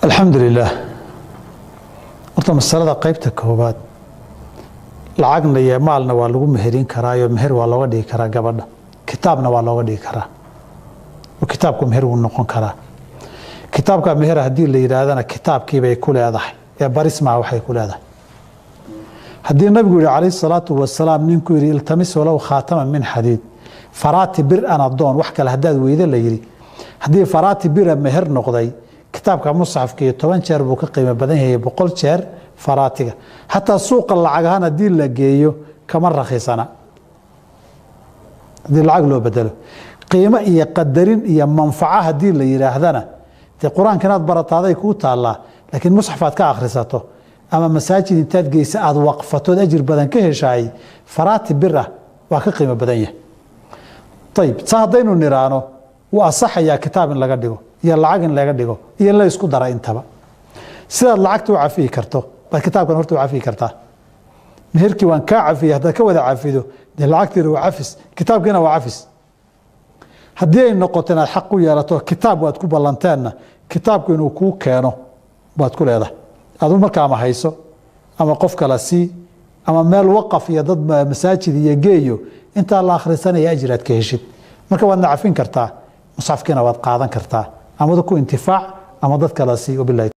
الحمد لله horta masalada qaybta koobaad lacagna iyo maalna waa lagu meherin karaa iyo meher waa looga dhigi karaa gabadha kitaabna waa looga dhigi karaa oo kitaabku meher uu noqon karaa kitaabka meher hadii la yiraahdana kitaabkii bay ku leedahay ee barisma waxay ku leedahay hadii nabigu yiri kaleey salaatu wasalaam ninku yiri iltamis walaw khaatama min hadid farati bir ana doon wax kale hadaad weyda la yiri hadii farati bir meher noqday kitaabka musxafka 10 jeer buu ka qiimo badan yahay 100 jeer faraatiga hatta suuqa lacagahan hadii la geeyo kama raqiisana hadii lacag loo bedelo qiimo iyo qadarin iyo manfaca hadii la yiraahdana tii quraanka inaad barataaday ku taala laakiin musxafaad ka akhrisato ama masaajid intaad geysa aad waqfato ajir badan ka heshay faraati birra waa ka qiimo badan yahay طيب saadaynu niraano waa saxaya kitaab in laga dhigo iyo lacag in laga dhigo iyo la isku dara intaba sida lacagtu cafi karto ba kitaabkan horta cafi kartaa meherkii waan ka cafiyo hada ka wada cafido de lacagtii waa cafis kitaabkina waa cafis hadii ay noqoto inaad xaq u yeelato kitaab waad ku ballanteena kitaabku inuu ku keeno baad ku leedahay adu markaa ma hayso ama qof kala si ama meel waqaf iyo dad masaajid iyo geeyo inta la akhrisanaya ajraad ka heshid marka waad nacafin kartaa musxafkina waad qaadan kartaa ama ku intifaac ama dad kala si oo billahi